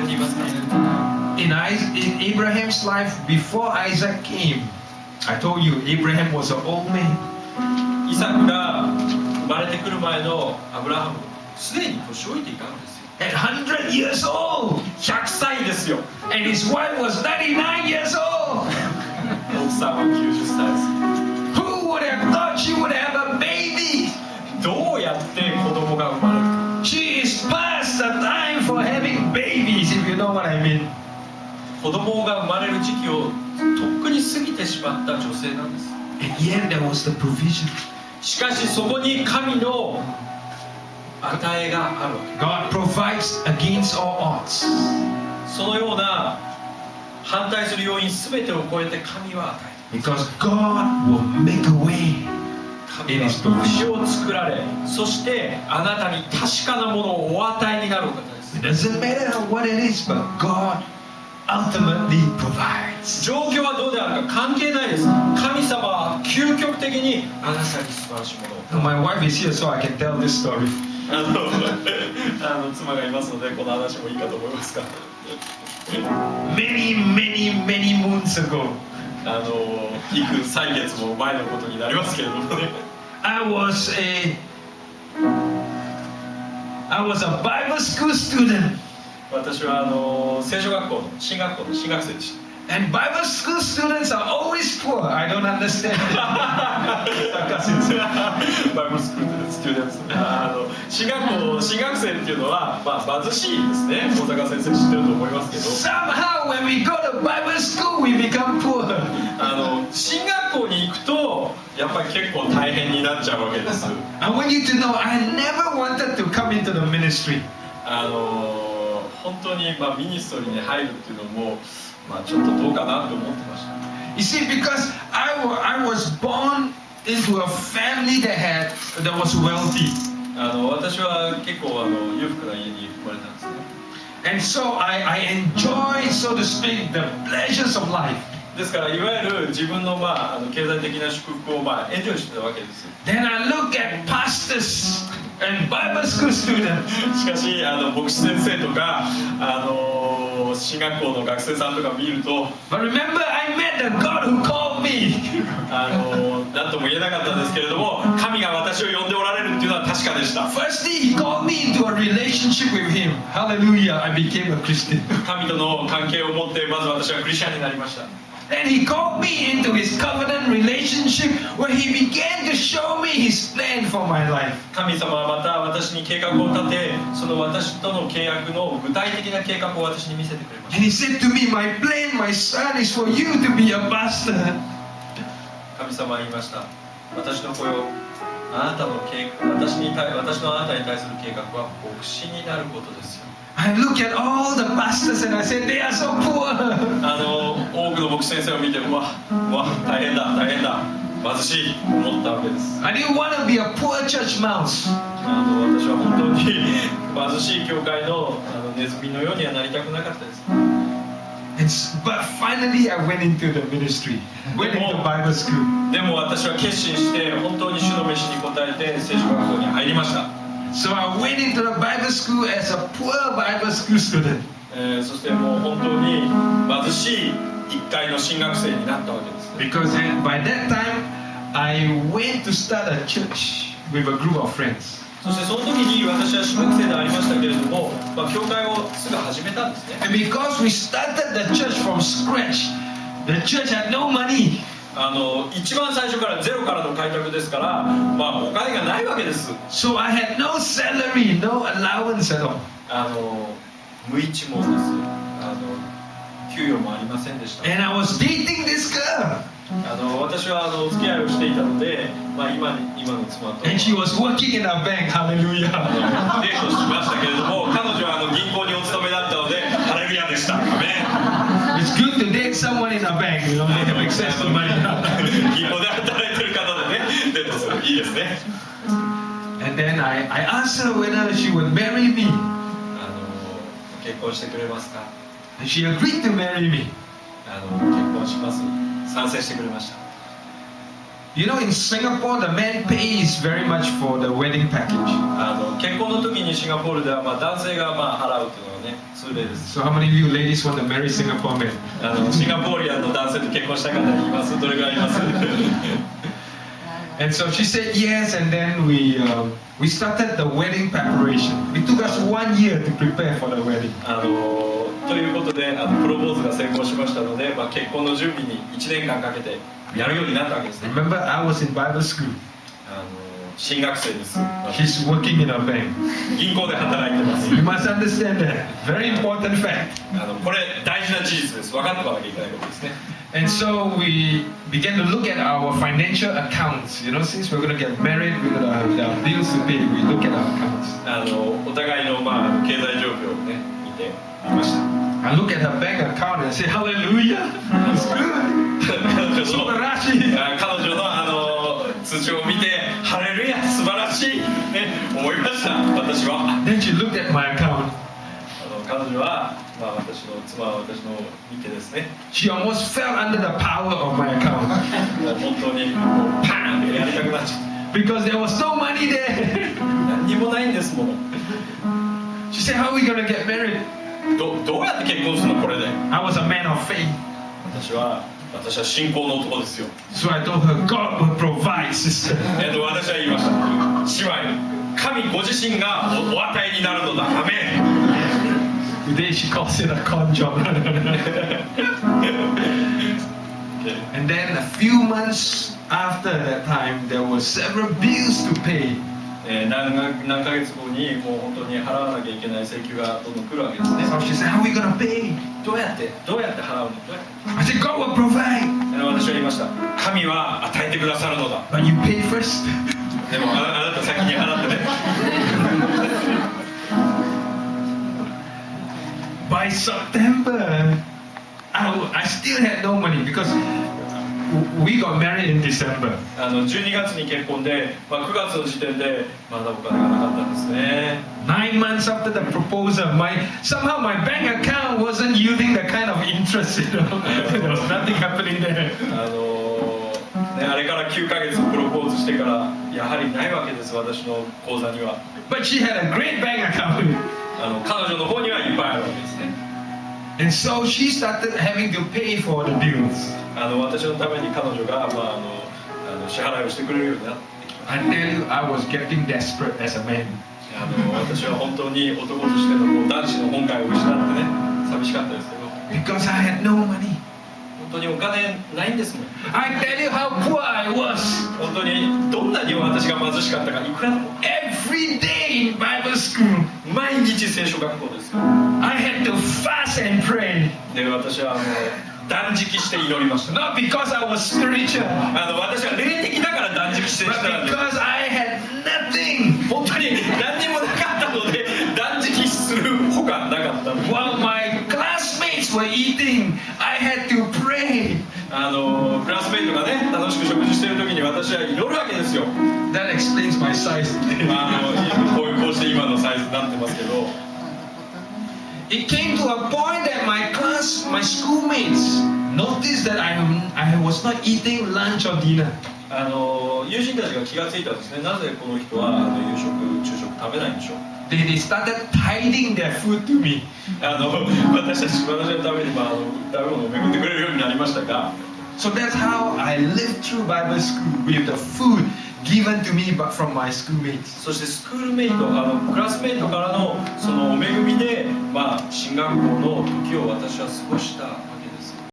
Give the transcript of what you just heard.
覚えていますか？ In Abraham's life, before Isaac came, I told you Abraham was an old man. イサクが生まれてくる前のアブラハム、すでに年老いていたんですよ。At 100 years old, 100歳ですよ。 and his wife was 99 years old. 奥さんは90歳です。 Who would have thought she would have a baby? どうやって子供が生まれるか。 She is past the time for having babies, if you know what I mean. 子供が生まれる時期をとっくに過ぎてしまった女性なんです。 And yet there was the provision. しかしそこに神の与えがあるわけ。 God provides against all odds. そのような反対する要因すべてを超えて神は与える。 Because God will make a way. 神は道を作られ、そしてあなたに確かなものをお与えになるお方です。 It doesn't matter what it is, but God ultimately provides. 状況はどうであるか関係ないです。神様は究極的にあなたに素晴らしいものを。 My wife is here, so I can tell this story. 妻がいますのでこの話もいいかと思いますが、 Many moons ago, 幾歳月も前のことになりますけれどもね。I was a Bible school student. 私は聖書学校の進学生でした。 And Bible school students are always poor. I don't understand. バイブルスクールスチューデンツ、進学生っていうのは、貧しいですね。大阪先生知ってると思いますけど、 Somehow when we go to Bible school, we become poor. 進学校に行くとやっぱり結構大変になっちゃうわけです。 I want you to know I never wanted to come into the ministry. 本当にミニストリーに入るっていうのもちょっとどうかなと思ってました。 You see, because I was born into a family that was wealthy. 私は結構裕福な家に生まれたんですね。 And so I enjoy, so to speak, the pleasures of life. ですからいわゆる自分の経済的な祝福をエンジョイしてたわけです。 Then I look at pastors and Bible school students. しかし牧師先生とか進学校の学生さんとか見ると、 But remember, I met the God who called me. 何とも言えなかったんですけれども、神が私を呼んでおられるっていうのは確かでした。 Firstly, He called me into a relationship with Him. Hallelujah! I became a Christian. 神との関係を持ってまず私はクリスチャンになりました。 Then He called me into His covenant relationship, where He began to show me His plan for my life. 神様はまた私に計画を立て、その私との契約の具体的な計画を私に見せてくれました。 And He said to me, "My plan, my son, is for you to be a pastor." 神様は言いました。私の雇用、あなたの私のあなたに対する計画は牧師になることですよ。 I look at all the pastors and I said, "They are so poor." 多くの牧師先生を見て、うわ大変だ貧しいと思ったわけです。 I didn't want to be a poor church mouse. 私は本当に貧しい教会のネズミのようにはなりたくなかったです。 But finally, I went into the ministry, went into Bible school. でも私は決心して本当に主の召しに応えて聖書学校に入りました。 So I went into the Bible school as a poor Bible school student. そしてもう本当に貧しい一階の進学生になったわけです。 Because by that time, I went to start a church with a group of friends. そしてその時に私は進学生でありましたけれども、教会をすぐ始めたんですね。 And because we started the church from scratch, the church had no money. 一番最初からゼロからの開拓ですから、お金がないわけです。 So I had no salary, no allowance at all. 無一文です。給与もありませんでした。 And I was dating this girl. 私はお付き合いをしていたので、今の妻と And she was working in a bank. Hallelujah. デートしましたけれども、彼女は銀行にお勤めだったので、ハレルヤでした。It's good to date someone in a bank, you know, they have access to money. 銀行で働いてる方でね、デートするいいですね。 And then I asked her whether she would marry me. 結婚してくれますか？ And she agreed to marry me. 結婚します。賛成してくれました。You know, in Singapore, the man pays very much for the wedding package. 結婚の時にシンガポールでは、男性が払うっていうのがね、通例です。 So how many of you ladies want to marry Singapore men? シンガポーリアンの男性と結婚した方います？どれぐらいいます？ And so she said yes, and then we started the wedding preparation. It took us 1 year to prepare for the wedding. ということでプロポーズが成功しましたので、結婚の準備に1年間かけてやるようになったわけですね。 Remember, I was in Bible school. 進学生です。 She's working in a bank. 銀行で働いてます。 You must understand that. Very important fact. これ大事な事実です。分かっておかなきゃいけないことですね。 And so we began to look at our financial accounts. You know, since we're going to get married, we're going to have our bills to pay. We look at our accounts. お互いの経済状況をね見てみました。 I look at her bank account and I say, Hallelujah! It's good! 彼女の通帳を見て、ハレルヤ素晴らしいね思いました。私は。 Then she looked at my account. 彼女は妻は私の見てですね。 She almost fell under the power of my account. 本当にもうパーンってやりたくなっちゃった。 Because there was no money there. 何にもないんですもの。 She said, how are we going to get married? どうやって結婚するのこれで。 I was a man of faith. 私は信仰の男ですよ。 So I told her, God will provide, sister. 私は言いました。姉妹、神ご自身がお与えになるのだ。アメン。 Today she calls it a con job. And then a few months after that time, there were several bills to pay. 何ヶ月後にもう本当に払わなきゃいけない請求がどんどん来るわけですね。 So she said, how are we going to pay? どうやって払うの？ I said, God will provide. 私は言いました。神は与えてくださるのだ。 But you pay first. でもあなた先に払ってね。By September, I still had no money because we got married in December. 12月に結婚で、9月の時点でまだお金がなかったんですね。 9 months after the proposal, somehow my bank account wasn't yielding the kind of interest, you know. There was nothing happening there. あれから9ヶ月プロポーズしてからやはりないわけです、私の口座には。 But she had a great bank account. 彼女の方にはいっぱいあるわけですね。 And so she started having to pay for the bills. 私のために彼女が、支払いをしてくれるようになってきました。 I tell you, I was getting desperate as a man. 私は本当に男としての男子の本懐を失ってね、寂しかったですけど。 Because I had no money. 本当にお金ないんですもん。 I tell you how poor I was. 本当にどんなに私が貧しかったか、いくらでも。 Every day in Bible school, 毎日聖書学校ですよ。 I had to fast and pray. で、私は断食して祈りました。 Not because I was spiritual, 私は霊的だから断食してき but たんです。 because I had nothing. 本当に何にもなかったので断食するほかなかったの。 While my classmates were eating, I had to pray. クラスメイトがね楽しく食事してる時に私は祈るわけですよ。 That explains my size. こうして今のサイズになってますけど。 It came to a point that my schoolmates noticed that I was not eating lunch or dinner. 友人たちが気がついたんですね。なぜこの人は夕食昼食食べないんでしょう。 They started hiding their food to me. 私のために食べ物を巡ってくれるようになりましたが。 So that's how I lived through Bible school with the food given to me but from my schoolmates. そしてスクールメイト、クラスメイトからのそのお恵みで、進学校の時を私は過ごしたわ